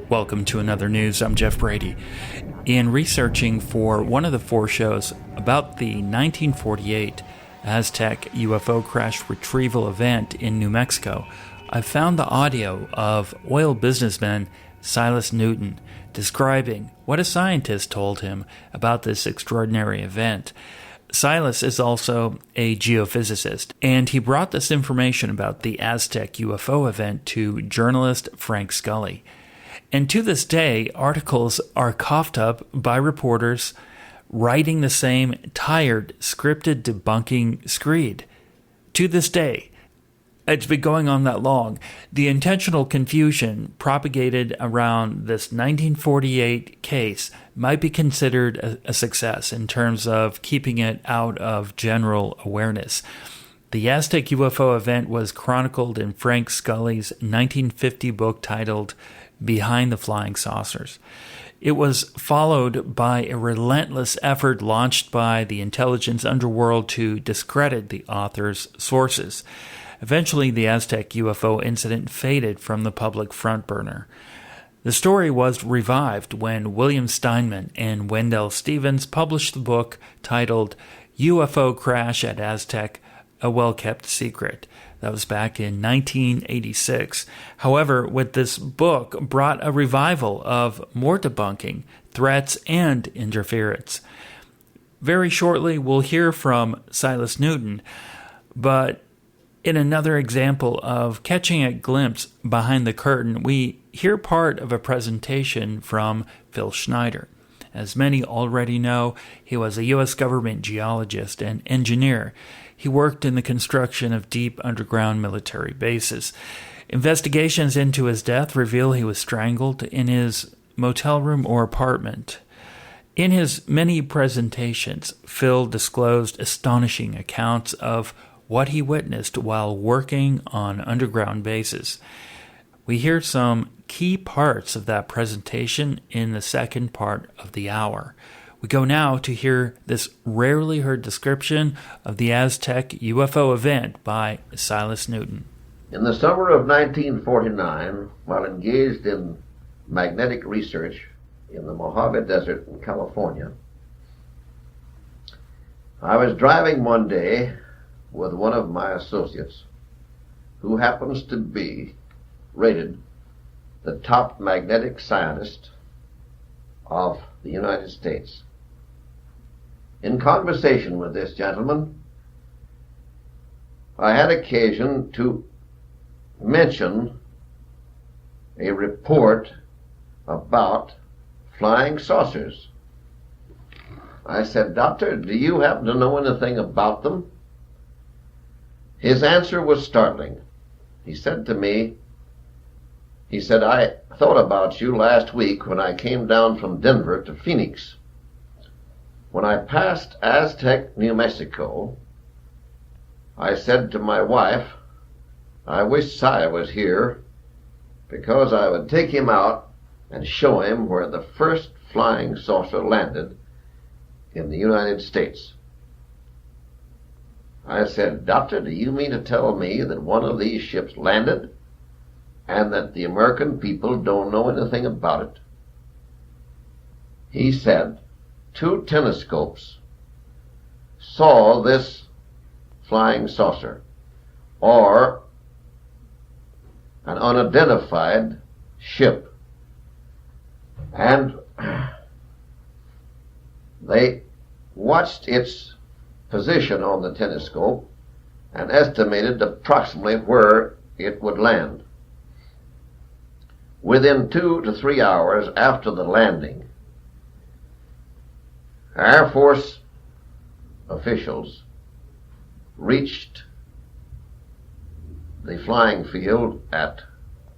Welcome to Another News. I'm Jeff Brady. In researching for one of the 4 shows about the 1948 Aztec UFO Crash Retrieval event in New Mexico, I found the audio of oil businessman Silas Newton describing what a scientist told him about this extraordinary event. Silas is also a geophysicist, and he brought this information about the Aztec UFO event to journalist Frank Scully. And to this day, articles are coughed up by reporters writing the same tired, scripted debunking screed. To this day, it's been going on that long. The intentional confusion propagated around this 1948 case might be considered a success in terms of keeping it out of general awareness. The Aztec UFO event was chronicled in Frank Scully's 1950 book titled Behind the Flying Saucers. It was followed by a relentless effort launched by the intelligence underworld to discredit the author's sources. Eventually, the Aztec UFO incident faded from the public front burner. The story was revived when William Steinman and Wendelle published the book titled UFO Crash at Aztec, A Well-Kept Secret. That was back in 1986. However, with this book brought a revival of more debunking, threats, and interference. Very shortly, we'll hear from Silas Newton, but in another example of catching a glimpse behind the curtain, we hear part of a presentation from Phil Schneider. As many already know, he was a U.S. government geologist and engineer. He worked in the construction of deep underground military bases. Investigations into his death reveal he was strangled in his motel room or apartment. In his many presentations, Phil disclosed astonishing accounts of what he witnessed while working on underground bases. We hear some key parts of that presentation in the second part of the hour. We go now to hear this rarely heard description of the Aztec UFO event by Silas Newton. In the summer of 1949, while engaged in magnetic research in the Mojave Desert in California, I was driving one day with one of my associates who happens to be rated the top magnetic scientist of the United States. In conversation with this gentleman, I had occasion to mention a report about flying saucers. I said, "Doctor, do you happen to know anything about them?" His answer was startling. He said to me, "I thought about you last week when I came down from Denver to Phoenix. When I passed Aztec, New Mexico, I said to my wife, I wish Si was here because I would take him out and show him where the first flying saucer landed in the United States." I said, "Doctor, do you mean to tell me that one of these ships landed and that the American people don't know anything about it?" He said, 2 telescopes saw this flying saucer, or an unidentified ship, and they watched its position on the telescope and estimated approximately where it would land. Within 2 to 3 hours after the landing, Air Force officials reached the flying field at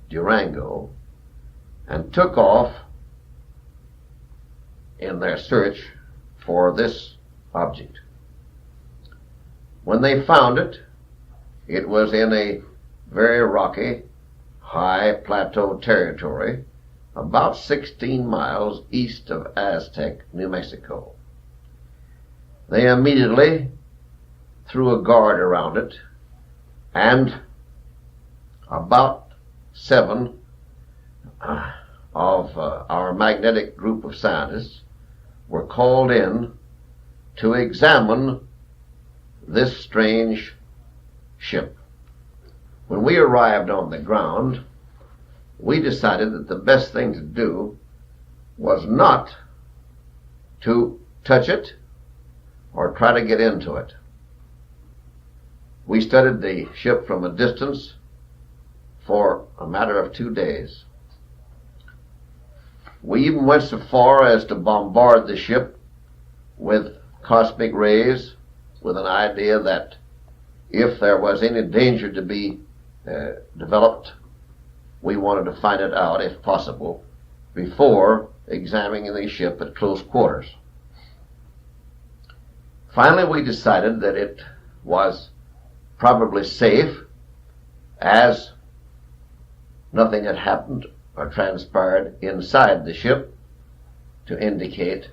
Durango and took off in their search for this object. When they found it, it was in a very rocky, high plateau territory about 16 miles east of Aztec, New Mexico. They immediately threw a guard around it, and about 7 of our magnetic group of scientists were called in to examine this strange ship. When we arrived on the ground, we decided that the best thing to do was not to touch it or try to get into it. We studied the ship from a distance for a matter of 2 days. We even went so far as to bombard the ship with cosmic rays, with an idea that if there was any danger to be developed, we wanted to find it out, if possible, before examining the ship at close quarters. Finally, we decided that it was probably safe, as nothing had happened or transpired inside the ship to indicate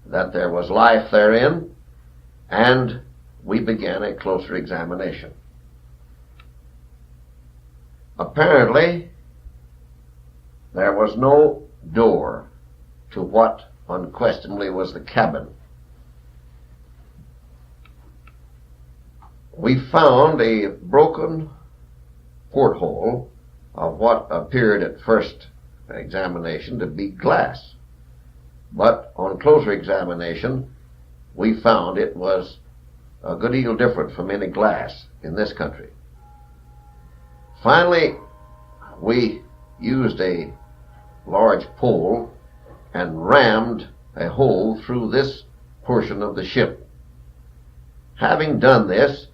that there was life therein, and we began a closer examination. Apparently, there was no door to what unquestionably was the cabin. We found a broken porthole of what appeared at first examination to be glass. But on closer examination, we found it was a good deal different from any glass in this country. Finally, we used a large pole and rammed a hole through this portion of the ship. Having done this,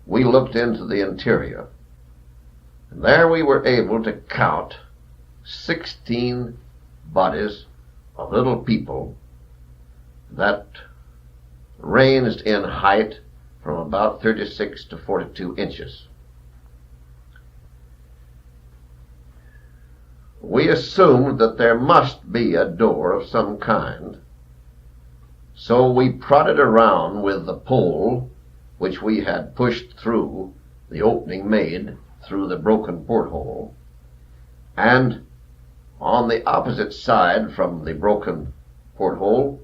we looked into the interior. And there we were able to count 16 bodies of little people that ranged in height from about 36 to 42 inches. We assumed that there must be a door of some kind, so we prodded around with the pole which we had pushed through the opening made through the broken porthole, and on the opposite side from the broken porthole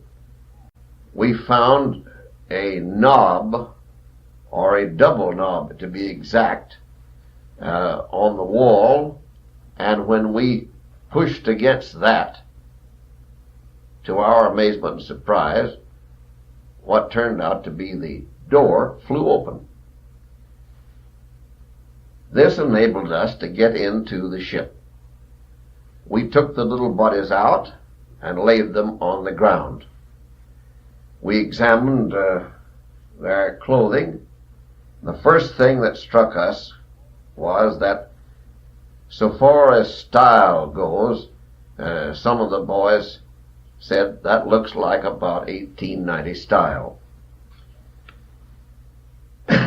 we found a knob, or a double knob to be exact, on the wall, and when we pushed against that, to our amazement and surprise, what turned out to be the door flew open. This enabled us to get into the ship. We took the little bodies out and laid them on the ground. We examined their clothing. The first thing that struck us was that, so far as style goes, some of the boys said that looks like about 1890 style.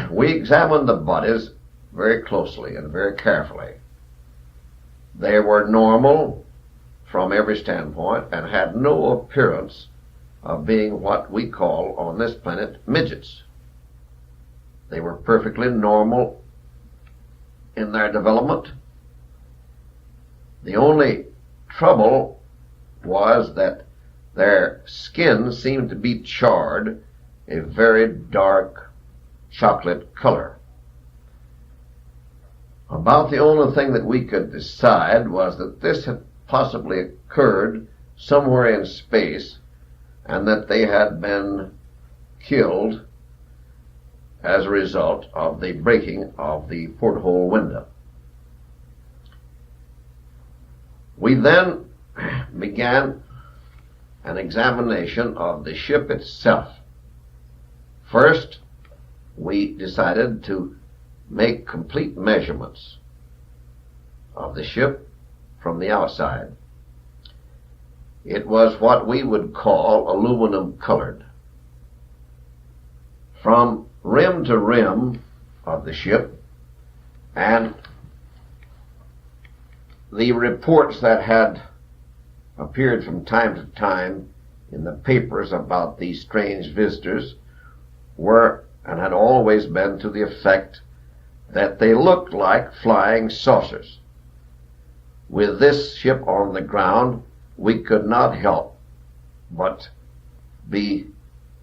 We examined the bodies very closely and very carefully. They were normal from every standpoint and had no appearance of being what we call on this planet midgets. They were perfectly normal in their development. The only trouble was that their skin seemed to be charred a very dark chocolate color. About the only thing that we could decide was that this had possibly occurred somewhere in space, and that they had been killed as a result of the breaking of the porthole window. We then began an examination of the ship itself. First, we decided to make complete measurements of the ship from the outside. It was what we would call aluminum colored. From rim to rim of the ship, and the reports that had appeared from time to time in the papers about these strange visitors were, and had always been, to the effect that they looked like flying saucers. with this ship on the ground, we could not help but be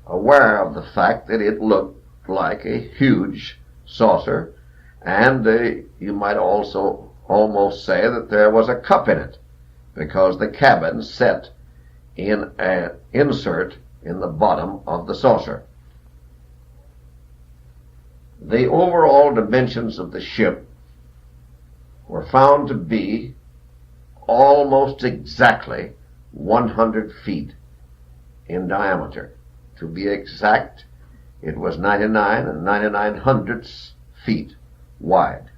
aware of the fact that it looked like a huge saucer, and you might also almost say that there was a cup in it, because the cabin set in an insert in the bottom of the saucer. The overall dimensions of the ship were found to be almost exactly 100 feet in diameter. To be exact, it was 99 and 99 hundredths feet wide.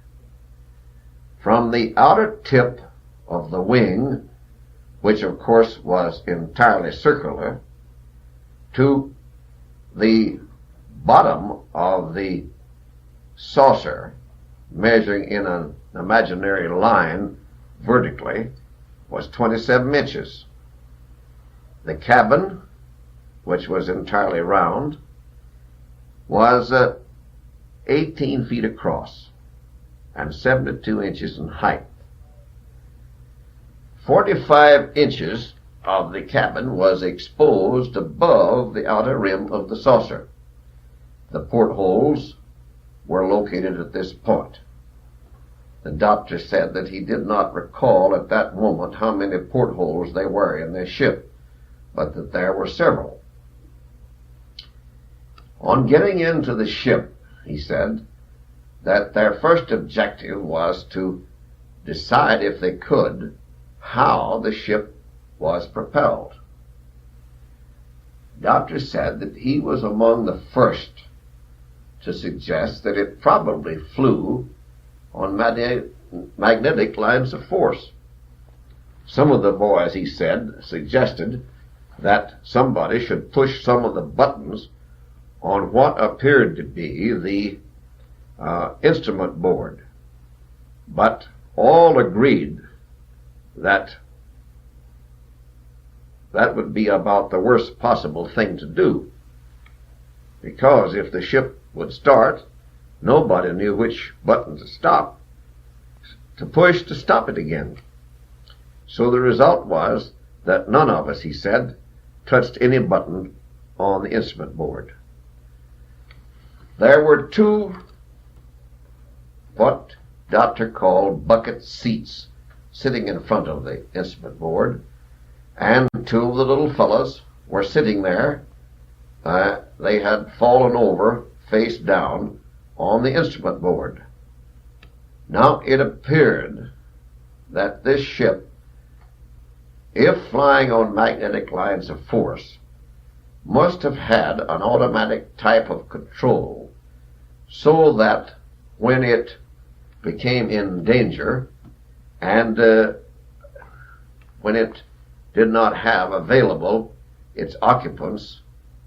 From the outer tip of the wing, which of course was entirely circular, to the bottom of the saucer, measuring in an imaginary line vertically, was 27 inches. The cabin, which was entirely round, was 18 feet across and 72 inches in height. 45 inches of the cabin was exposed above the outer rim of the saucer. The portholes were located at this point. The doctor said that he did not recall at that moment how many portholes there were in this ship, but that there were several. On getting into the ship, he said that their first objective was to decide, if they could, how the ship was propelled. The doctor said that he was among the first to suggest that it probably flew on magnetic lines of force. Some of the boys, he said, suggested that somebody should push some of the buttons on what appeared to be the instrument board, but all agreed that that would be about the worst possible thing to do, because if the ship would start, nobody knew which button to push to stop it again. So the result was that none of us, he said, touched any button on the instrument board. There were two what Doctor called bucket seats sitting in front of the instrument board, and two of the little fellows were sitting there. They had fallen over face down on the instrument board. Now it appeared that this ship, if flying on magnetic lines of force, must have had an automatic type of control, so that when it became in danger and when it did not have available its occupants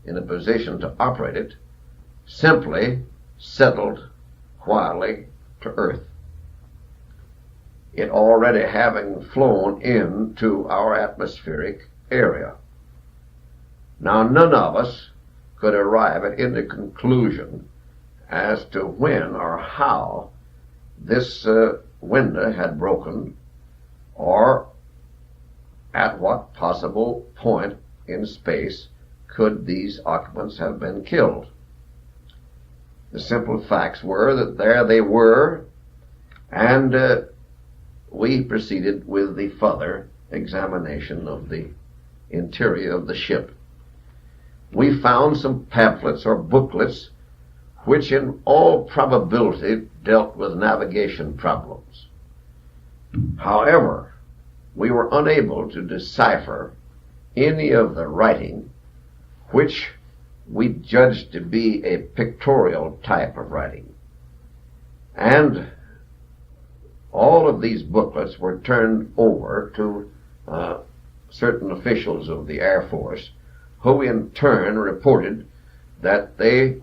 in a position to operate it, simply settled quietly to earth, it already having flown into our atmospheric area. Now, none of us could arrive at any conclusion as to when or how this window had broken, or at what possible point in space could these occupants have been killed. The simple facts were that there they were, and we proceeded with the further examination of the interior of the ship. We found some pamphlets or booklets which in all probability dealt with navigation problems. However, we were unable to decipher any of the writing which we judged to be a pictorial type of writing. And all of these booklets were turned over to certain officials of the Air Force, who in turn reported that they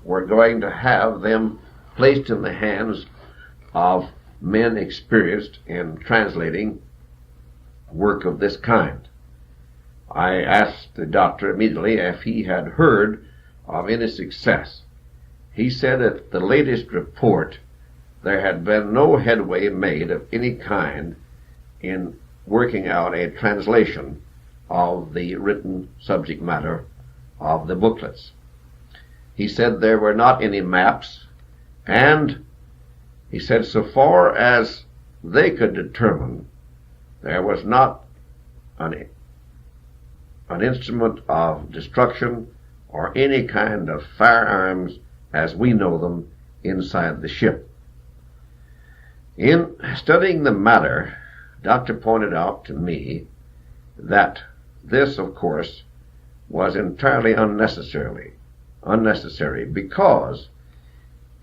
were going to have them placed in the hands of men experienced in translating work of this kind. I asked the doctor immediately if he had heard of any success. He said at the latest report there had been no headway made of any kind in working out a translation of the written subject matter of the booklets. He said there were not any maps, and he said so far as they could determine, there was not an instrument of destruction or any kind of firearms as we know them inside the ship. In studying the matter, Doctor pointed out to me that this, of course, was entirely unnecessary, because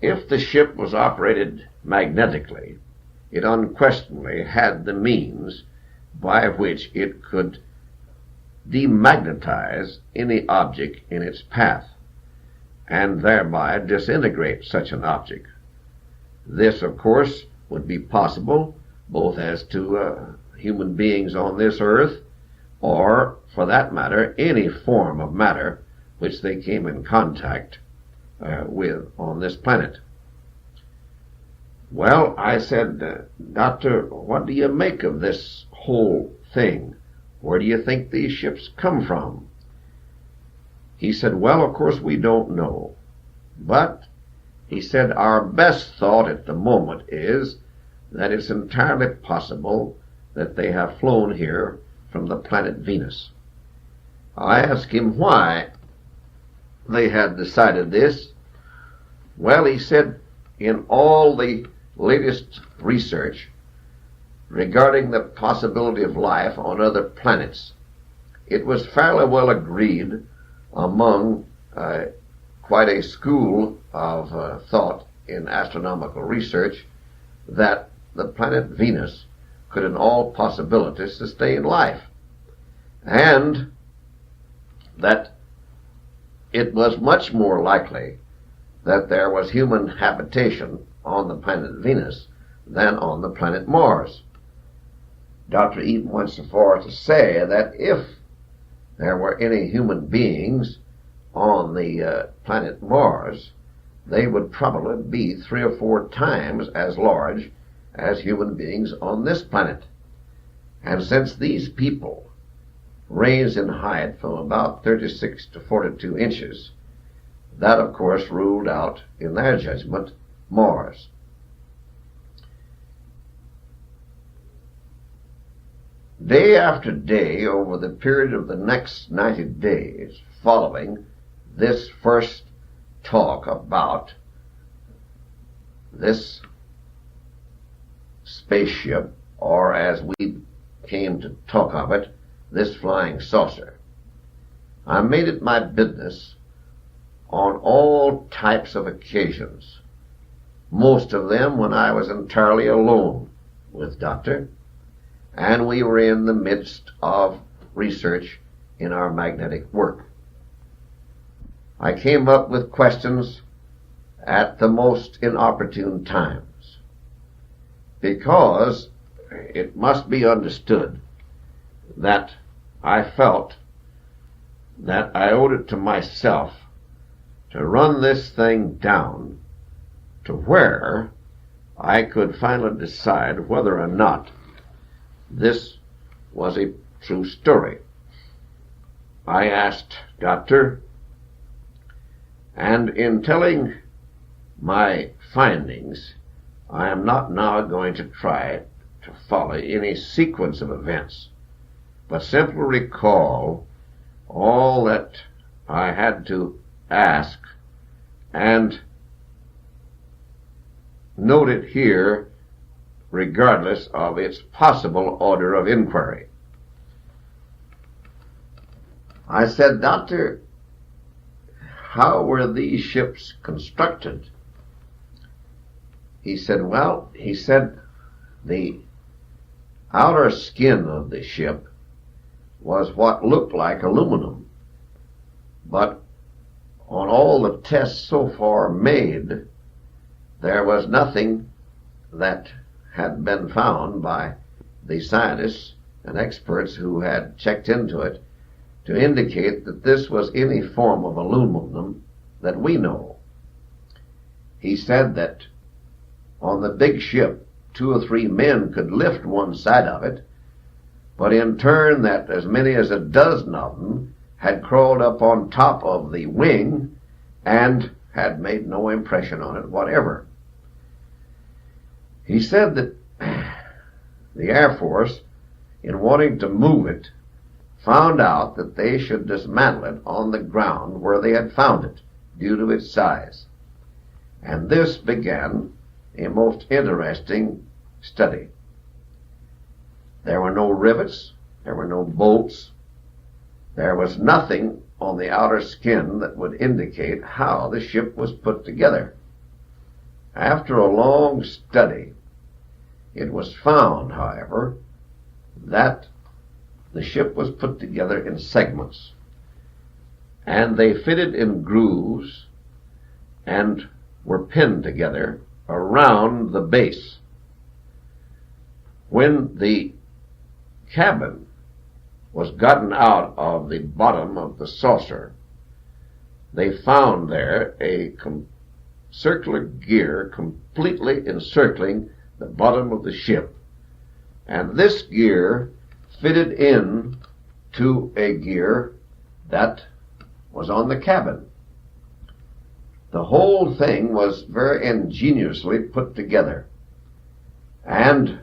if the ship was operated magnetically, it unquestionably had the means by which it could demagnetize any object in its path, and thereby disintegrate such an object. This, of course, would be possible both as to human beings on this earth, or, for that matter, any form of matter which they came in contact with on this planet. Well, I said, Doctor, what do you make of this whole thing? Where do you think these ships come from? He said, well, of course we don't know. But, he said, our best thought at the moment is that it's entirely possible that they have flown here from the planet Venus. I asked him why they had decided this. Well, he said, in all the latest research regarding the possibility of life on other planets, it was fairly well agreed among quite a school of thought in astronomical research that the planet Venus could in all possibility sustain life, and that it was much more likely that there was human habitation on the planet Venus than on the planet Mars. Dr. Eaton went so far to say that if there were any human beings on the planet Mars, they would probably be 3 or 4 times as large as human beings on this planet. And since these people range in height from about 36 to 42 inches, that of course ruled out, in their judgment, Mars. Day after day, over the period of the next 90 days following this first talk about this spaceship, or as we came to talk of it, this flying saucer, I made it my business on all types of occasions, most of them when I was entirely alone with Doctor, and we were in the midst of research in our magnetic work. I came up with questions at the most inopportune times, because it must be understood that I felt that I owed it to myself to run this thing down to where I could finally decide whether or not this was a true story. I asked Doctor, and in telling my findings, I am not now going to try to follow any sequence of events, but simply recall all that I had to ask and note it here regardless of its possible order of inquiry. I said, Doctor, how were these ships constructed? He said, well, the outer skin of the ship was what looked like aluminum, but on all the tests so far made, there was nothing that had been found by the scientists and experts who had checked into it to indicate that this was any form of aluminum that we know. He said that on the big ship, 2 or 3 men could lift one side of it, but in turn that as many as a dozen of them had crawled up on top of the wing and had made no impression on it whatever. He said that the Air Force, in wanting to move it, found out that they should dismantle it on the ground where they had found it, due to its size. And this began a most interesting study. There were no rivets, there were no bolts, there was nothing on the outer skin that would indicate how the ship was put together. After a long study, it was found, however, that the ship was put together in segments, and they fitted in grooves and were pinned together around the base. When the cabin was gotten out of the bottom of the saucer, they found there a circular gear completely encircling the bottom of the ship, and this gear fitted in to a gear that was on the cabin. The whole thing was very ingeniously put together, and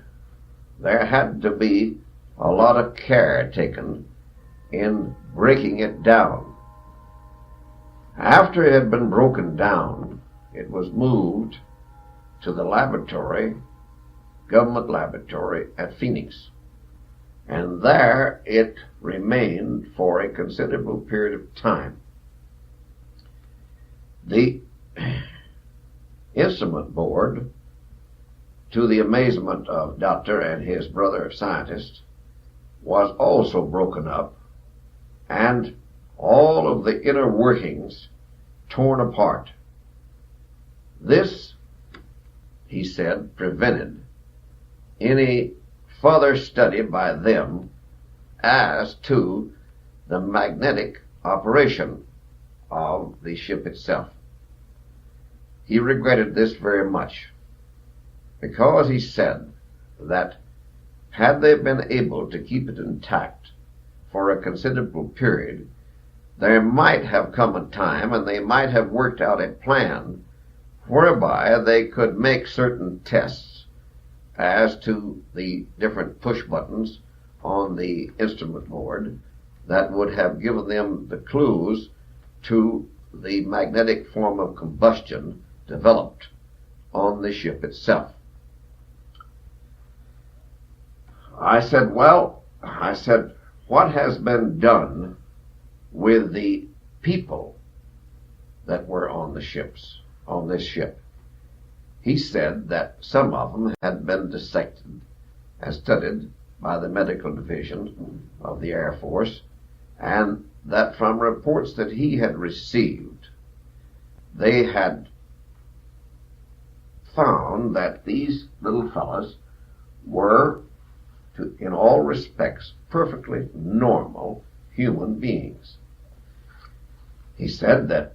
there had to be a lot of care taken in breaking it down. After it had been broken down, it was moved to the laboratory, government laboratory at Phoenix, and there it remained for a considerable period of time. The instrument board, to the amazement of Doctor and his brother scientists, was also broken up, and all of the inner workings torn apart. This, he said, prevented any further study by them as to the magnetic operation of the ship itself. He regretted this very much, because he said that had they been able to keep it intact for a considerable period, there might have come a time, and they might have worked out a plan whereby they could make certain tests as to the different push buttons on the instrument board that would have given them the clues to the magnetic form of combustion developed on the ship itself. I said, what has been done with the people that were on this ship? He said that some of them had been dissected and studied by the medical division of the Air Force, and that from reports that he had received, they had found that these little fellas were, in all respects, perfectly normal human beings. He said that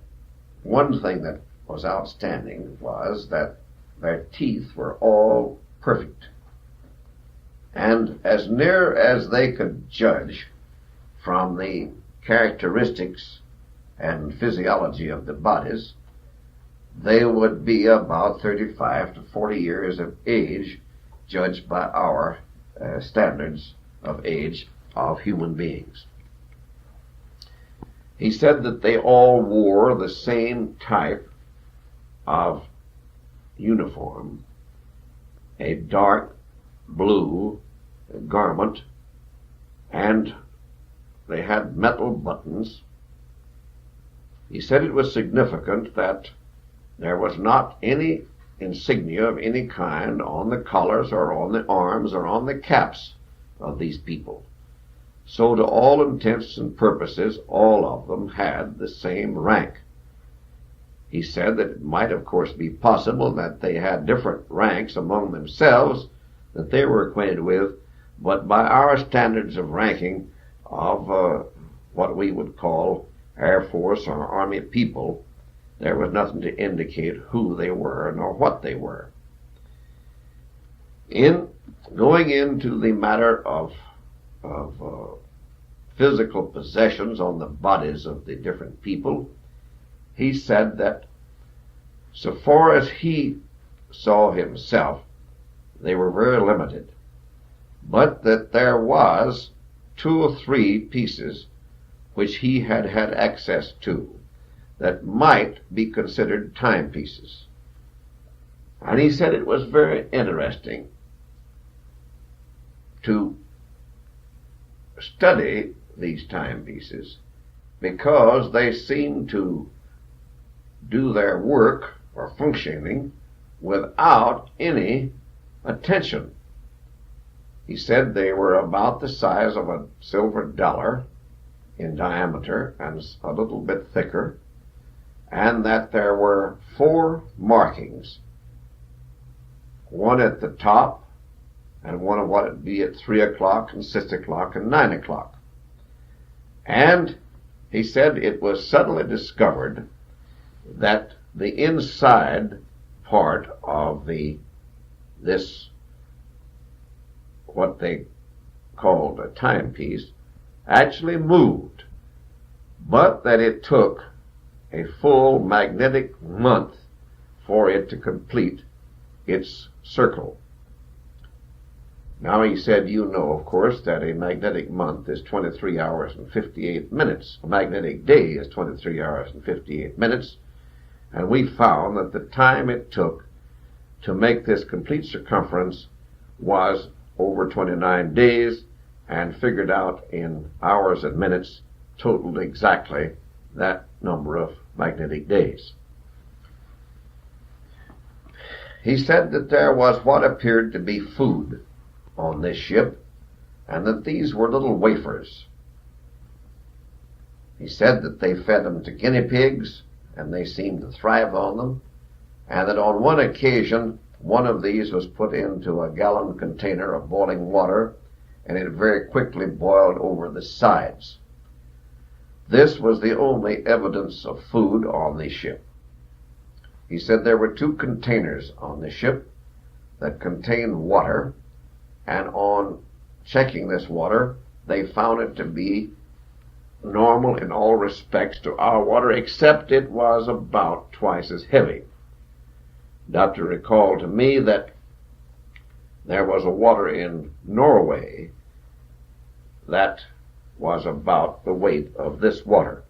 one thing that was outstanding was that their teeth were all perfect, and as near as they could judge from the characteristics and physiology of the bodies, they would be about 35 to 40 years of age, judged by our standards of age of human beings. He said that they all wore the same type of uniform, a dark blue garment, and they had metal buttons. He said it was significant that there was not any insignia of any kind on the collars or on the arms or on the caps of these people. So to all intents and purposes, all of them had the same rank. He said that it might, of course, be possible that they had different ranks among themselves that they were acquainted with, but by our standards of ranking of what we would call Air Force or Army people, there was nothing to indicate who they were nor what they were. In going into the matter of of physical possessions on the bodies of the different people, he said that so far as he saw himself, they were very limited, but that there was 2 or 3 pieces which he had had access to that might be considered timepieces. And he said it was very interesting to study these timepieces because they seemed to do their work or functioning without any attention. He said they were about the size of a silver dollar in diameter and a little bit thicker, and that there were 4 markings, one at the top and one of what would be at 3 o'clock and 6 o'clock and 9 o'clock. And he said it was suddenly discovered that the inside part of this what they called a timepiece actually moved, but that it took a full magnetic month for it to complete its circle. Now he said, you know, of course, that a magnetic month is 23 hours and 58 minutes. A magnetic day is 23 hours and 58 minutes. And we found that the time it took to make this complete circumference was over 29 days, and figured out in hours and minutes totaled exactly that number of magnetic days. He said that there was what appeared to be food on this ship, and that these were little wafers. He said that they fed them to guinea pigs, and they seemed to thrive on them, and that on one occasion one of these was put into a gallon container of boiling water, and it very quickly boiled over the sides. This was the only evidence of food on the ship. He said there were 2 containers on the ship that contained water, and on checking this water, they found it to be normal in all respects to our water, except it was about twice as heavy. Doctor recalled to me that there was a water in Norway that was about the weight of this water.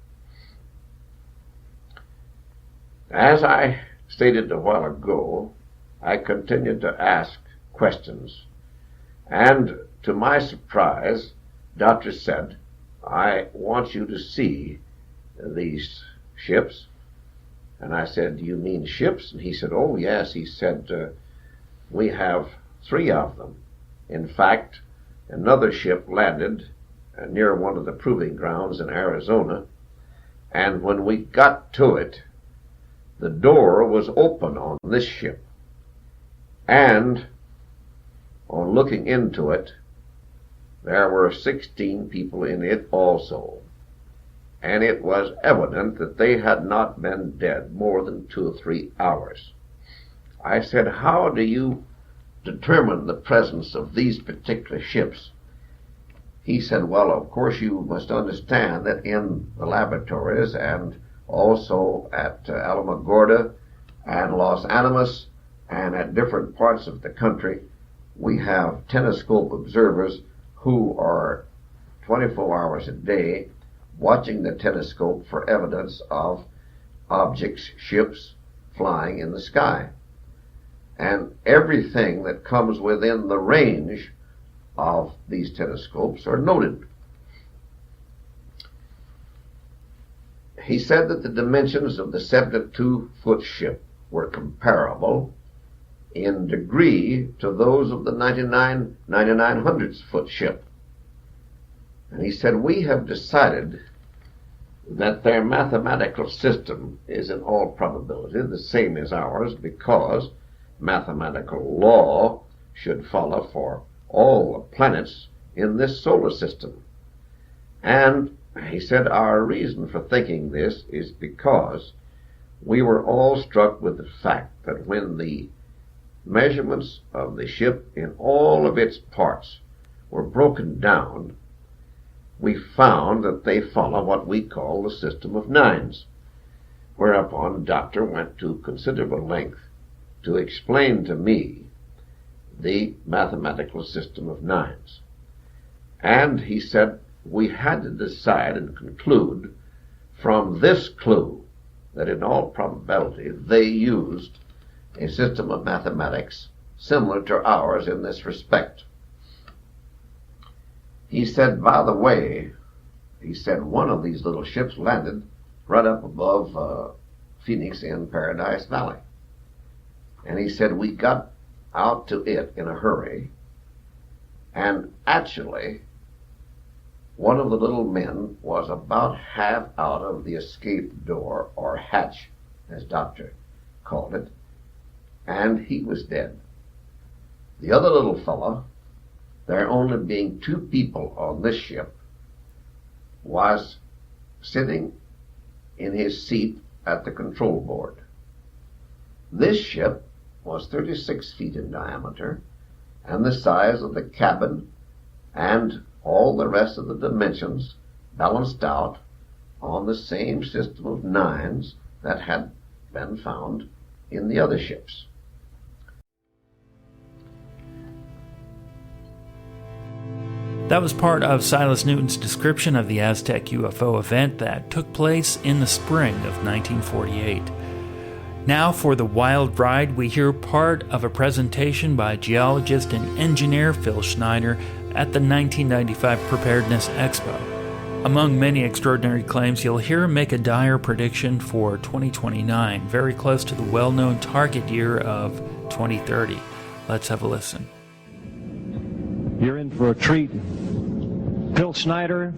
As I stated a while ago, I continued to ask questions, and to my surprise, Doctor said, I want you to see these ships. And I said, do you mean ships? And he said, oh yes. He said, we have 3 of them. In fact, another ship landed near one of the proving grounds in Arizona, and when we got to it, the door was open on this ship, and on looking into it, there were 16 people in it also, and it was evident that they had not been dead more than 2 or 3 hours. I said, how do you determine the presence of these particular ships? He said, well, of course you must understand that in the laboratories and also at Alamogordo and Los Animas and at different parts of the country, we have telescope observers who are 24 hours a day watching the telescope for evidence of objects, ships, flying in the sky. And everything that comes within the range of these telescopes are noted. He said that the dimensions of the 72-foot ship were comparable in degree to those of the 99/9900th-foot ship. And he said, we have decided that their mathematical system is in all probability the same as ours, because mathematical law should follow for all the planets in this solar system. And he said our reason for thinking this is because we were all struck with the fact that when the measurements of the ship in all of its parts were broken down we found that they follow what we call the system of nines, whereupon the doctor went to considerable length to explain to me the mathematical system of nines. And he said we had to decide and conclude from this clue that in all probability they used a system of mathematics similar to ours in this respect. He said, by the way, he said one of these little ships landed right up above Phoenix in Paradise Valley. And he said we got out to it in a hurry, and actually one of the little men was about half out of the escape door, or hatch, as Doctor called it, and he was dead. The other little fellow, there only being 2 people on this ship, was sitting in his seat at the control board. This ship was 36 feet in diameter, and the size of the cabin and all the rest of the dimensions balanced out on the same system of nines that had been found in the other ships. That was part of Silas Newton's description of the Aztec UFO event that took place in the spring of 1948. Now for the wild ride, we hear part of a presentation by geologist and engineer Phil Schneider at the 1995 Preparedness Expo. Among many extraordinary claims, you'll hear him make a dire prediction for 2029, very close to the well-known target year of 2030. Let's have a listen. You're in for a treat. Phil Schneider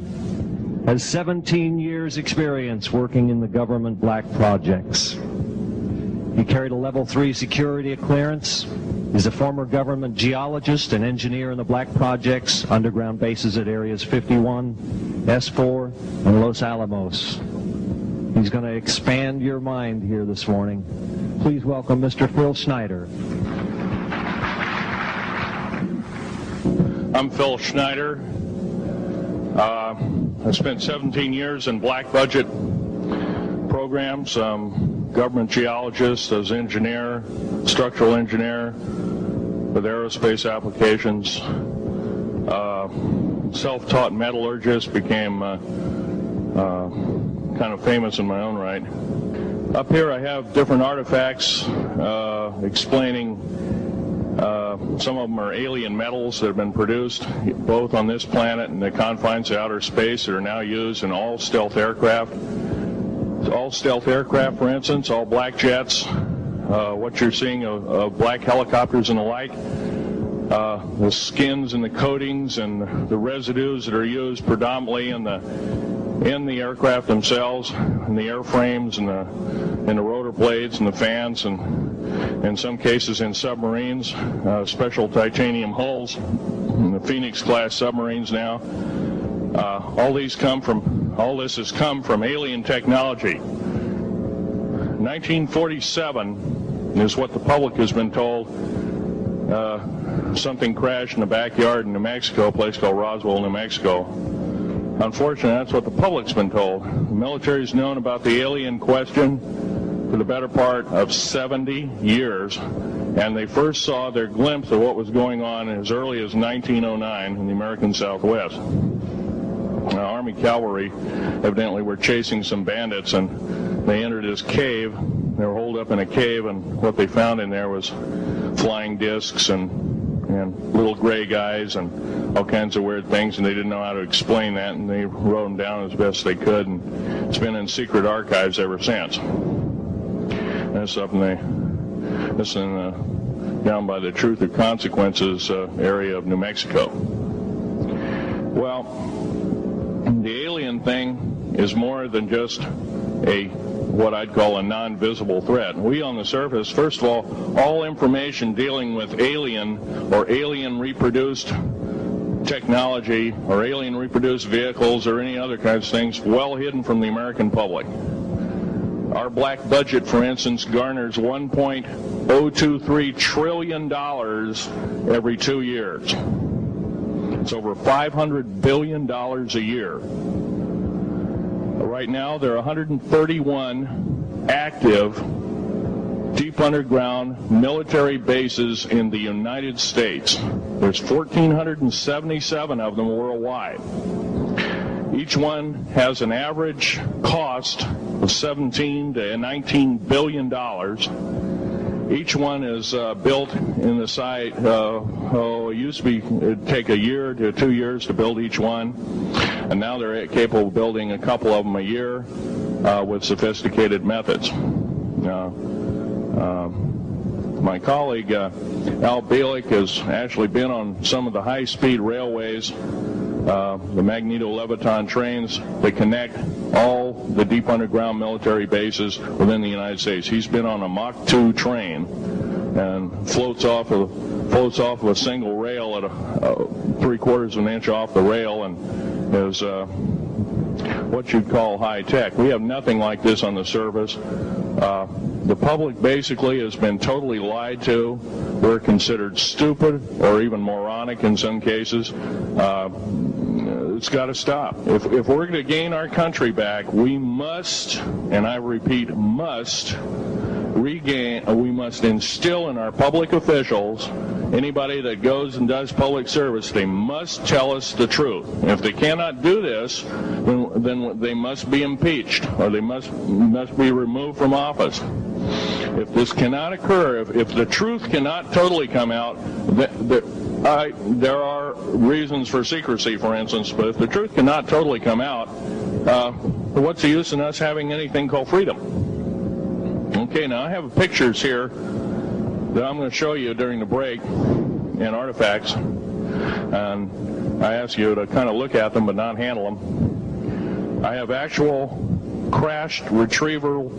has 17 years experience working in the government black projects. He carried a level 3 security clearance. He's a former government geologist and engineer in the black projects, underground bases at areas 51, S4, and Los Alamos. He's going to expand your mind here this morning. Please welcome Mr. Phil Schneider. I'm Phil Schneider. I spent 17 years in black budget programs. Government geologist, as engineer, structural engineer with aerospace applications. Self-taught metallurgist, became kind of famous in my own right. Up here I have different artifacts explaining some of them are alien metals that have been produced both on this planet and the confines of outer space that are now used in all stealth aircraft. All stealth aircraft, for instance, all black jets, what you're seeing of black helicopters and the like, the skins and the coatings and the residues that are used predominantly in the aircraft themselves, in the airframes and the rotor blades and the fans, and in some cases in submarines, special titanium hulls, in the Phoenix class submarines now. All this has come from alien technology. 1947 is what the public has been told. Something crashed in the backyard in New Mexico, a place called Roswell, New Mexico. Unfortunately, that's what the public's been told. The military's known about the alien question for the better part of 70 years, and they first saw their glimpse of what was going on as early as 1909 in the American Southwest. Army cavalry evidently were chasing some bandits, and they entered this cave. They were holed up in a cave, and what they found in there was flying discs and little gray guys and all kinds of weird things, and they didn't know how to explain that, and they wrote them down as best they could, and it's been in secret archives ever since. That's up down by the Truth or Consequences area of New Mexico. Well, the alien thing is more than just what I'd call a non-visible threat. We on the surface, first of all information dealing with alien or alien reproduced technology or alien reproduced vehicles or any other kinds of things well hidden from the American public. Our black budget, for instance, garners $1.023 trillion every 2 years. It's over $500 billion a year. Right now, there are 131 active deep underground military bases in the United States. There's 1,477 of them worldwide. Each one has an average cost of $17 to $19 billion. Each one is built in the site. It used to be it'd take a year to 2 years to build each one, and now they're capable of building a couple of them a year with sophisticated methods. My colleague Al Bielek has actually been on some of the high-speed railways, the magneto-leviton trains that connect all the deep underground military bases within the United States. He's been on a Mach 2 train and floats off of a single rail at a 3/4 of an inch off the rail, and is what you'd call high tech. We have nothing like this on the surface. The public basically has been totally lied to. We're considered stupid or even moronic in some cases. It's got to stop. If we're going to gain our country back, we must, and I repeat, must we must instill in our public officials, anybody that goes and does public service, they must tell us the truth. If they cannot do this, then they must be impeached, or they must be removed from office. If this cannot occur, if the truth cannot totally come out, there are reasons for secrecy, for instance, but if the truth cannot totally come out, what's the use in us having anything called freedom? Okay, now I have pictures here that I'm going to show you during the break and artifacts, and I ask you to kind of look at them but not handle them. I have actual crashed retrieval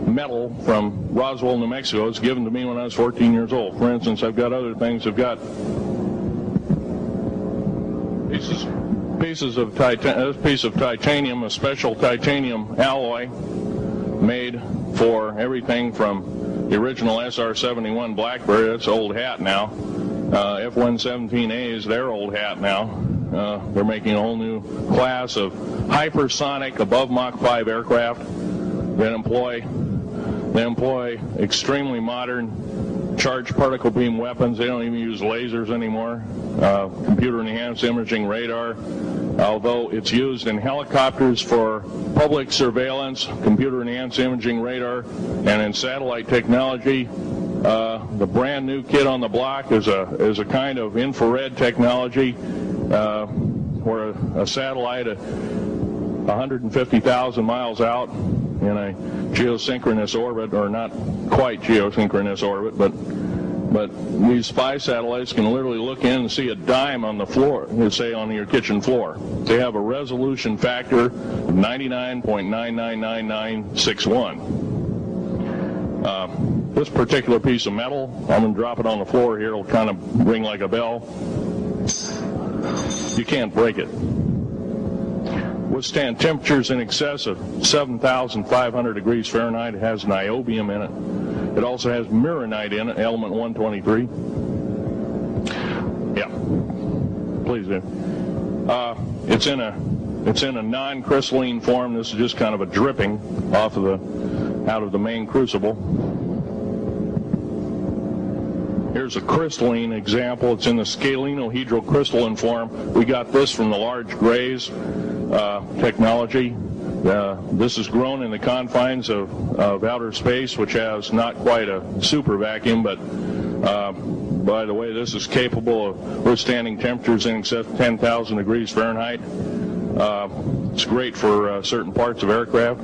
metal from Roswell, New Mexico. It was given to me when I was 14 years old. For instance, I've got other things. I've got pieces of titanium, a special titanium alloy made for everything from the original SR-71 Blackberry. That's old hat now. F-117A is their old hat now. They're making a whole new class of hypersonic above Mach 5 aircraft that employ extremely modern charged particle beam weapons. They don't even use lasers anymore. Computer-enhanced imaging radar, although it's used in helicopters for public surveillance, computer-enhanced imaging radar, and in satellite technology. The brand new kid on the block is a kind of infrared technology where a satellite 150,000 miles out in a geosynchronous orbit, or not quite geosynchronous orbit, but these spy satellites can literally look in and see a dime on the floor, say on your kitchen floor. They have a resolution factor of 99.999961. This particular piece of metal, I'm going to drop it on the floor here, it'll kind of ring like a bell. You can't break it. Withstand temperatures in excess of 7,500 degrees Fahrenheit. It has niobium in it. It also has mironite in it, element 123. Yeah, please do. It's in a non-crystalline form. This is just kind of a dripping out of the main crucible. Here's a crystalline example. It's in the scalenohedral crystalline form. We got this from the large grays technology. This is grown in the confines of outer space, which has not quite a super vacuum, but by the way, this is capable of withstanding temperatures in excess of 10,000 degrees Fahrenheit. It's great for certain parts of aircraft.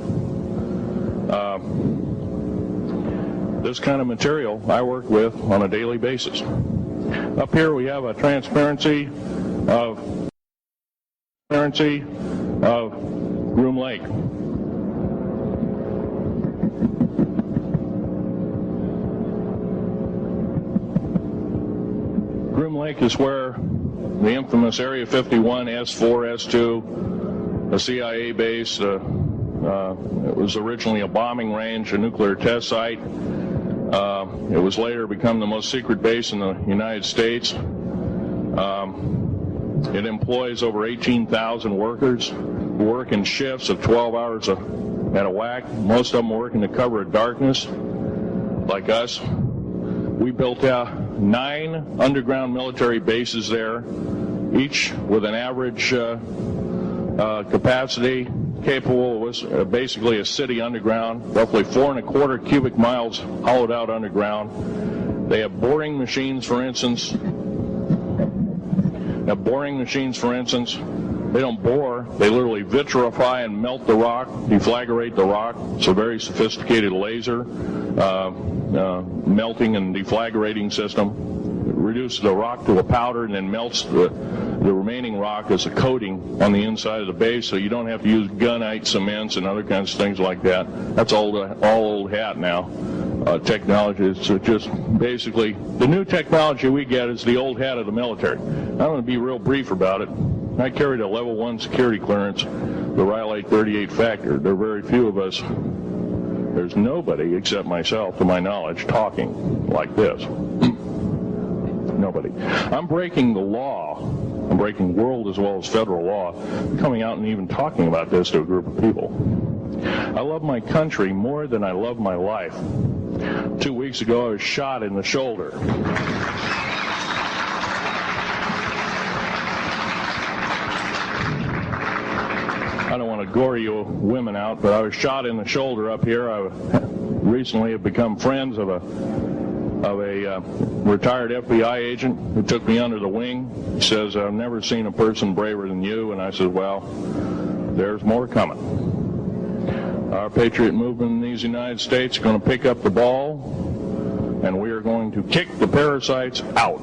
This kind of material I work with on a daily basis. Up here we have a transparency of Groom Lake. Groom Lake is where the infamous Area 51, S4, S2, a CIA base, it was originally a bombing range, a nuclear test site. It was later become the most secret base in the United States. It employs over 18,000 workers who work in shifts of 12 hours at a whack. Most of them working to cover a darkness, like us. We built 9 underground military bases there, each with an average capacity capable of basically a city underground, roughly 4.25 cubic miles hollowed out underground. They have boring machines, for instance. They don't bore. They literally vitrify and melt the rock, deflagrate the rock. It's a very sophisticated laser melting and deflagrating system. It reduces the rock to a powder and then melts the remaining rock as a coating on the inside of the base, so you don't have to use gunite cements and other kinds of things like that. That's all old hat now. Technology is just basically the new technology we get is the old hat of the military. I'm going to be real brief about it. I carried a level 1 security clearance, the Rhyolite 38 factor. There are very few of us. There's nobody except myself, to my knowledge, talking like this. Nobody. I'm breaking the law. I'm breaking world as well as federal law, coming out and even talking about this to a group of people. I love my country more than I love my life. 2 weeks ago, I was shot in the shoulder. I don't want to gore you women out, but I was shot in the shoulder up here. I recently have become friends of a retired FBI agent who took me under the wing. He says, I've never seen a person braver than you. And I said, well, there's more coming. Our patriot movement in these United States is going to pick up the ball, and we are going to kick the parasites out.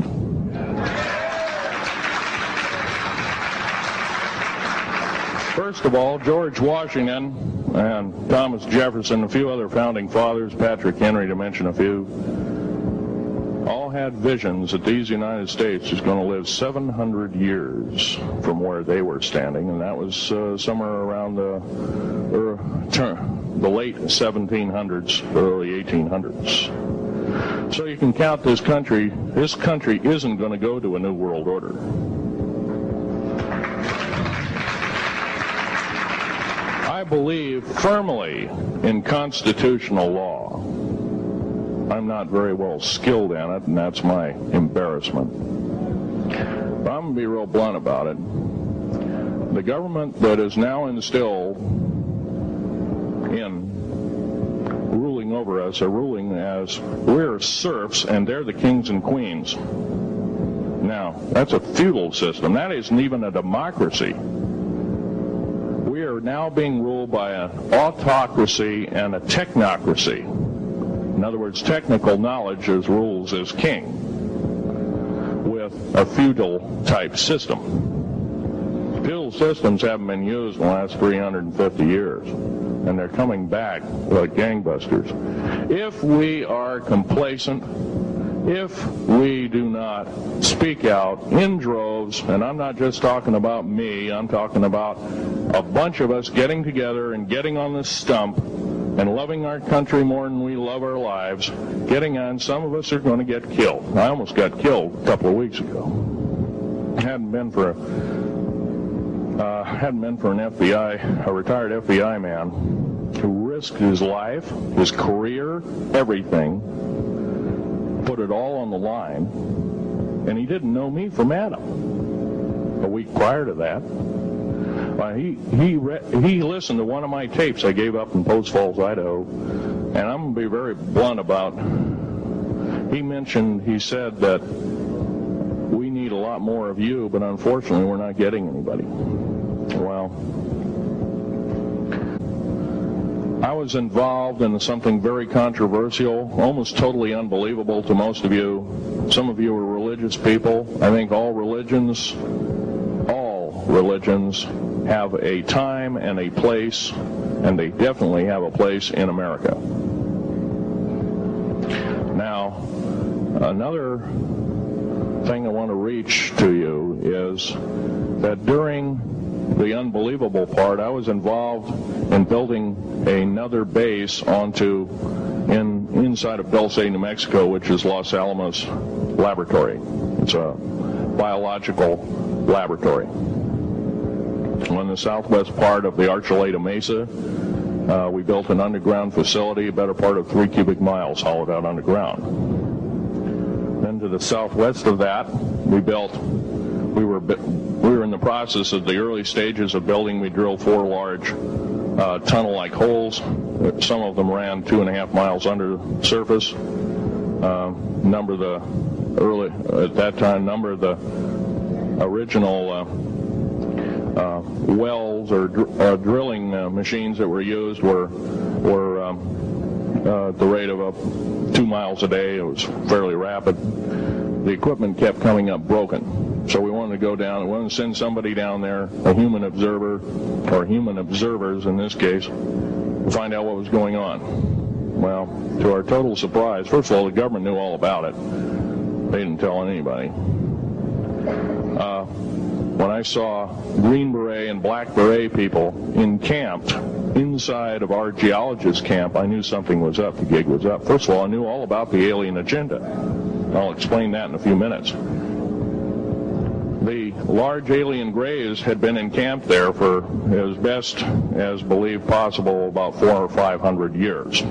First of all, George Washington and Thomas Jefferson, a few other founding fathers, Patrick Henry to mention a few, all had visions that these United States is going to live 700 years from where they were standing, and that was somewhere around the late 1700s, early 1800s. So you can count this country. This country isn't going to go to a new world order. I believe firmly in constitutional law. I'm not very well skilled in it, and that's my embarrassment. But I'm going to be real blunt about it. The government that is now instilled in ruling over us are ruling as we're serfs and they're the kings and queens. Now, that's a feudal system. That isn't even a democracy. We are now being ruled by an autocracy and a technocracy. In other words, technical knowledge as rules as king, with a feudal-type system. Feudal systems haven't been used in the last 350 years, and they're coming back like gangbusters. If we are complacent, if we do not speak out in droves, and I'm not just talking about me, I'm talking about a bunch of us getting together and getting on this stump and loving our country more than we love our lives, getting on, some of us are going to get killed. I almost got killed a couple of weeks ago. Hadn't been for an FBI, a retired FBI man who risked his life, his career, everything, put it all on the line, and he didn't know me from Adam. A week prior to that, he listened to one of my tapes I gave up in Post Falls, Idaho, and I'm going to be very blunt about. He said that we need a lot more of you, but unfortunately we're not getting anybody. Well, I was involved in something very controversial, almost totally unbelievable to most of you. Some of you are religious people. I think all religions have a time and a place, and they definitely have a place in America. Now, another thing I want to reach to you is that during the unbelievable part, I was involved in building another base inside of Dulce, New Mexico, which is Los Alamos Laboratory. It's a biological laboratory. On the southwest part of the Archuleta Mesa, we built an underground facility, a better part of 3 cubic miles hollowed out underground. Then to the southwest of that, we were in the process of the early stages of building. We drilled 4 large tunnel-like holes. Some of them ran 2.5 miles under the surface. Number of the original wells or drilling machines that were used were at the rate of 2 miles a day. It was fairly rapid. The equipment kept coming up broken. So we wanted to go down, we wanted to send somebody down there, a human observer, or human observers in this case, to find out what was going on. Well, to our total surprise, first of all, the government knew all about it. They didn't tell anybody. When I saw Green Beret and Black Beret people encamped inside of our geologist camp, I knew something was up, the gig was up. First of all, I knew all about the alien agenda. I'll explain that in a few minutes. The large alien grays had been encamped there for as best as believed possible about 400 or 500 years.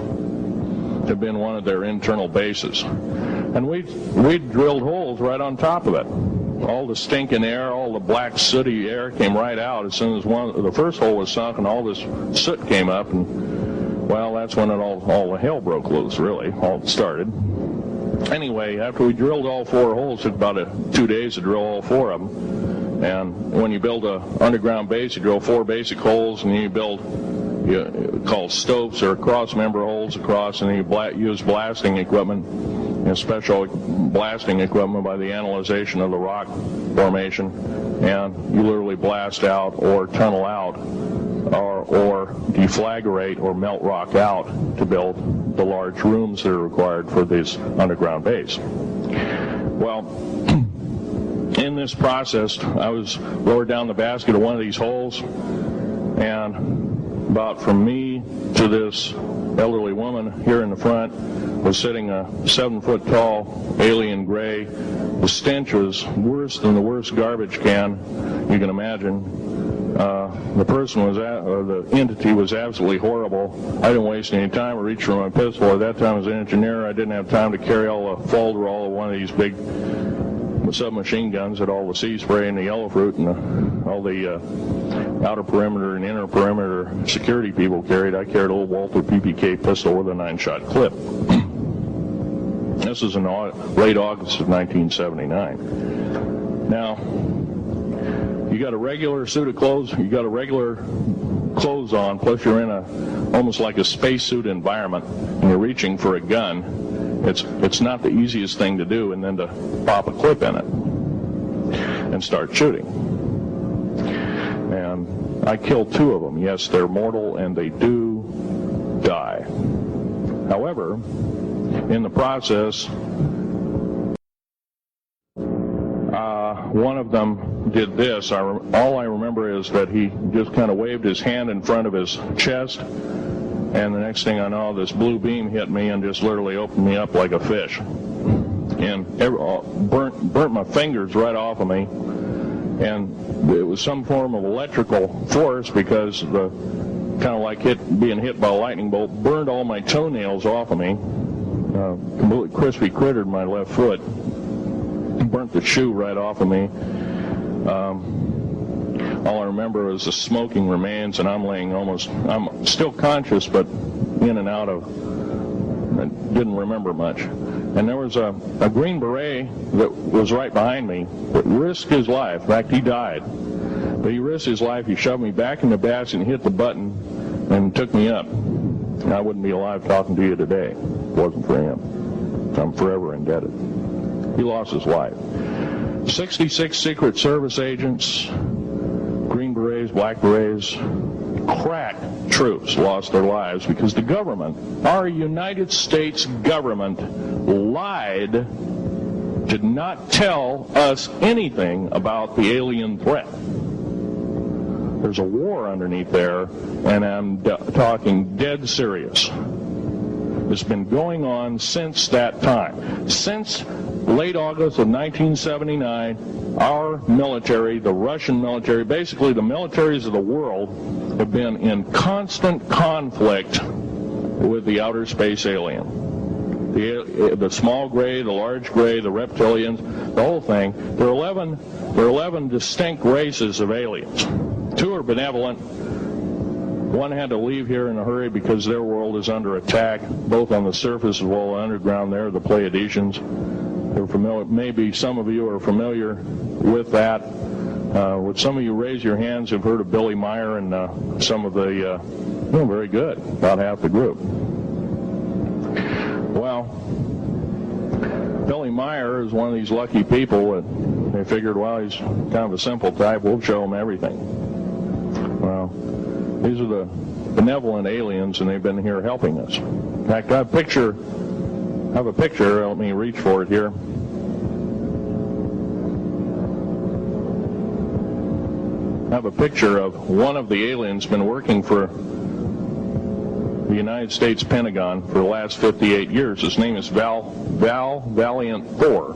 Had been one of their internal bases. And we drilled holes right on top of it. All the stinking air, all the black sooty air came right out as soon as the first hole was sunk, and all this soot came up, and well, that's when all the hell broke loose, really, all started. Anyway, after we drilled all 4 holes, it took about 2 days to drill all 4 of them. And when you build an underground base, you drill 4 basic holes, and then you build called stopes or cross-member holes across, and then you use blasting equipment, special blasting equipment by the analyzation of the rock formation, and you literally blast out or tunnel out or deflagrate or melt rock out to build the large rooms that are required for this underground base. Well, in this process, I was lowered down the basket of one of these holes, and about from me to this elderly woman here in the front was sitting a 7-foot-tall alien gray. The stench was worse than the worst garbage can you can imagine. The person the entity was absolutely horrible. I didn't waste any time. I reached for my pistol. At that time, as an engineer, I didn't have time to carry all the folderol of one of these big submachine guns that all the sea spray and the yellow fruit and all the outer perimeter and inner perimeter security people carried. I carried a little Walther PPK pistol with a 9-shot clip. This is in late August of 1979. Now, you got a regular suit of clothes, you got a regular clothes on, plus you're in almost like a spacesuit environment, and you're reaching for a gun. It's not the easiest thing to do, and then to pop a clip in it and start shooting. And I killed 2 of them. Yes, they're mortal, and they do die. However, in the process, one of them did this. All I remember is that he just kind of waved his hand in front of his chest, and the next thing I know, this blue beam hit me and just literally opened me up like a fish, and burnt my fingers right off of me. And it was some form of electrical force, because the kind of like being hit by a lightning bolt burned all my toenails off of me. Completely crispy crittered my left foot. Burnt the shoe right off of me. All I remember is the smoking remains, and I'm still conscious, but in and out of, I didn't remember much. And there was a Green Beret that was right behind me that risked his life. In fact, he died. But he risked his life. He shoved me back in the basket and hit the button and took me up. And I wouldn't be alive talking to you today if it wasn't for him. I'm forever indebted. He lost his life. 66 Secret Service agents, Green Berets, Black Berets, crack troops lost their lives because the government, our United States government, lied, did not tell us anything about the alien threat. There's a war underneath there, and I'm talking dead serious. has been going on since that time. Since late August of 1979, our military, the Russian military, basically the militaries of the world, have been in constant conflict with the outer space alien. The small gray, the large gray, the reptilians, the whole thing. There are 11 distinct races of aliens. 2 are benevolent. 1 had to leave here in a hurry because their world is under attack, both on the surface as well as underground. There, the Pleiadians. They're familiar. Maybe some of you are familiar with that. Would some of you raise your hands who've heard of Billy Meyer and some of the, very good, about half the group. Well, Billy Meyer is one of these lucky people that they figured, well, he's kind of a simple type, we'll show him everything. Well, these are the benevolent aliens, and they've been here helping us. In fact, I have a picture, let me reach for it here. I have a picture of one of the aliens been working for the United States Pentagon for the last 58 years. His name is Val Valiant 4.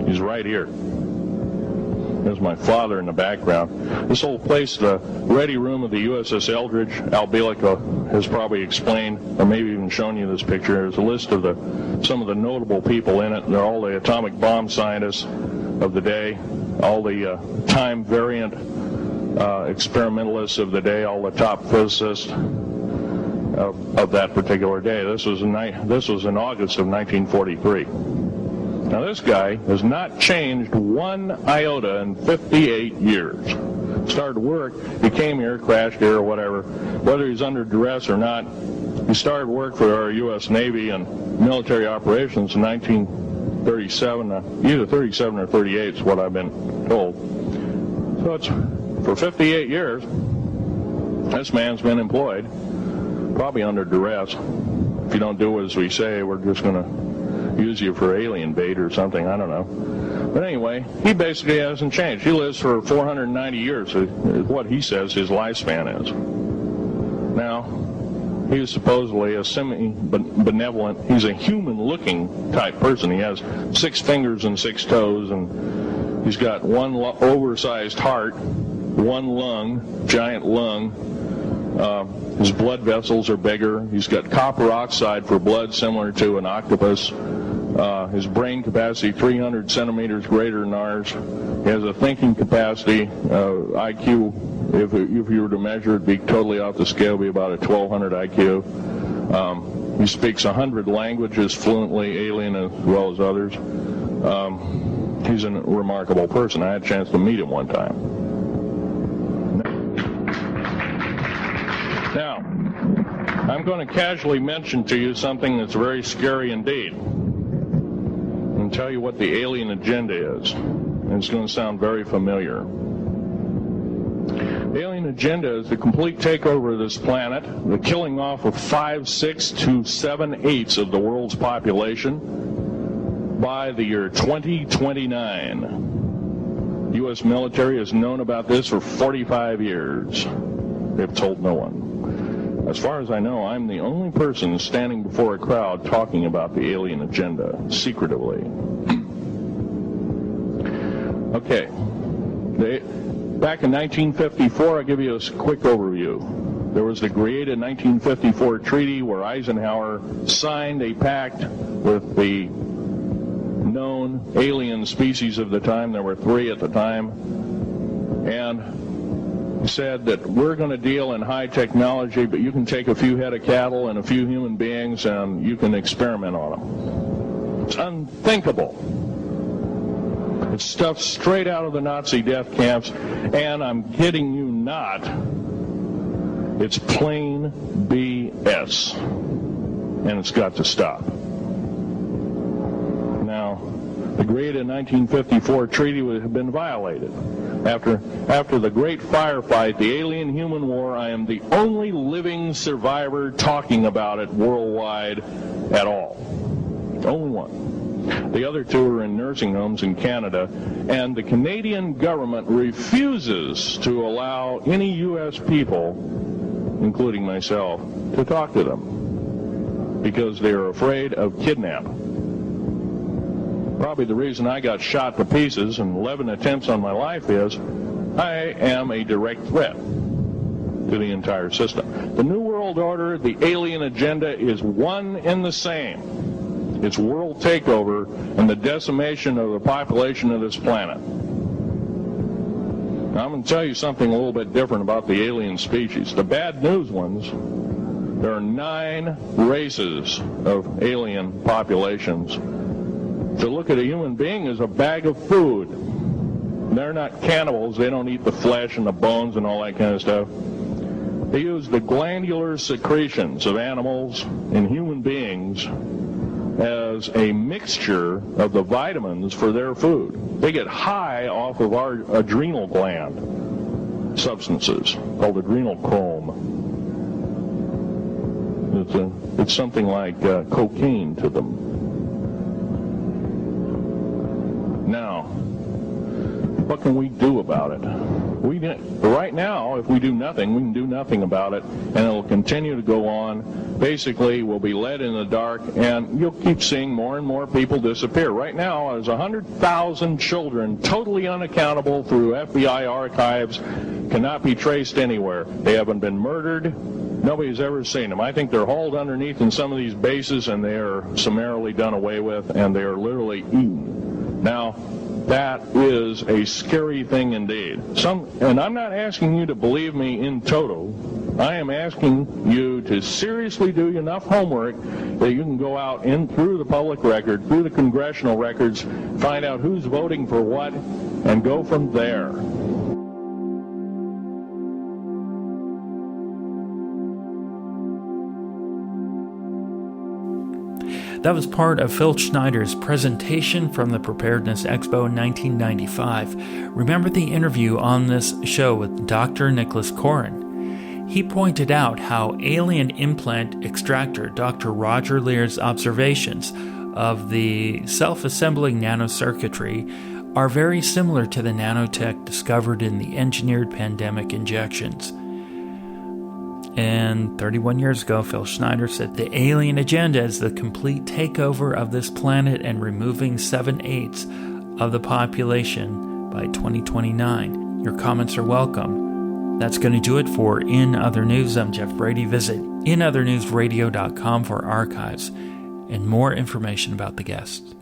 He's right here. There's my father in the background. This whole place, the ready room of the USS Eldridge, Al Bielek has probably explained, or maybe even shown you this picture. There's a list of some of the notable people in it. They're all the atomic bomb scientists of the day, all the time variant experimentalists of the day, all the top physicists of that particular day. This was in August of 1943. Now this guy has not changed one iota in 58 years. Started work, he came here, crashed here or whatever, whether he's under duress or not. He started work for our U.S. Navy and military operations in 1937, either 37 or 38 is what I've been told. So it's for 58 years, this man's been employed, probably under duress. If you don't do as we say, we're just going to use you for alien bait or something, I don't know. But anyway, he basically hasn't changed. He lives for 490 years, is what he says his lifespan is. Now, he is supposedly a semi-benevolent, he's a human-looking type person. He has 6 fingers and 6 toes, and he's got one oversized heart, 1 lung, giant lung. His blood vessels are bigger. He's got copper oxide for blood, similar to an octopus. His brain capacity, 300 centimeters greater than ours. He has a thinking capacity, IQ, if you were to measure it, be totally off the scale, it'd be about a 1200 IQ. He speaks 100 languages fluently, alien as well as others. He's a remarkable person. I had a chance to meet him one time. Now, I'm going to casually mention to you something that's very scary indeed, and tell you what the alien agenda is. And it's going to sound very familiar. The alien agenda is the complete takeover of this planet, the killing off of 5, 6 to 7/8 of the world's population by the year 2029. The U.S. military has known about this for 45 years. They've told no one. As far as I know, I'm the only person standing before a crowd talking about the alien agenda, secretively. Okay. Back in 1954, I'll give you a quick overview. There was the created 1954 treaty where Eisenhower signed a pact with the known alien species of the time. There were 3 at the time. And said that we're going to deal in high technology, but you can take a few head of cattle and a few human beings and you can experiment on them. It's unthinkable. It's stuff straight out of the Nazi death camps, and I'm kidding you not, it's plain BS, and it's got to stop. Now, the created 1954 treaty would have been violated. After the great firefight, the alien-human war, I am the only living survivor talking about it worldwide at all. Only one. The other 2 are in nursing homes in Canada, and the Canadian government refuses to allow any U.S. people, including myself, to talk to them. because they are afraid of kidnapping. Probably the reason I got shot to pieces and 11 attempts on my life is I am a direct threat to the entire system. The New World Order, the alien agenda is one and the same. It's world takeover and the decimation of the population of this planet. Now, I'm going to tell you something a little bit different about the alien species. The bad news ones, there are 9 races of alien populations. To look at a human being as a bag of food. They're not cannibals. They don't eat the flesh and the bones and all that kind of stuff. They use the glandular secretions of animals and human beings as a mixture of the vitamins for their food. They get high off of our adrenal gland substances called adrenal chrome. It's something like cocaine to them. Now, what can we do about it? Right now, if we do nothing, we can do nothing about it, and it will continue to go on. Basically, we'll be led in the dark, and you'll keep seeing more and more people disappear. Right now, there's 100,000 children totally unaccountable through FBI archives, cannot be traced anywhere. They haven't been murdered. Nobody's ever seen them. I think they're hauled underneath in some of these bases, and they are summarily done away with, and they are literally eaten. Now, that is a scary thing indeed. And I'm not asking you to believe me in toto. I am asking you to seriously do enough homework that you can go out in through the public record, through the congressional records, find out who's voting for what, and go from there. That was part of Phil Schneider's presentation from the Preparedness Expo in 1995. Remember the interview on this show with Dr. Nicholas Corin. He pointed out how alien implant extractor Dr. Roger Lear's observations of the self-assembling nanocircuitry are very similar to the nanotech discovered in the engineered pandemic injections. And 31 years ago, Phil Schneider said the alien agenda is the complete takeover of this planet and removing 7/8 of the population by 2029. Your comments are welcome. That's going to do it for In Other News. I'm Jeff Brady. Visit inothernewsradio.com for archives and more information about the guests.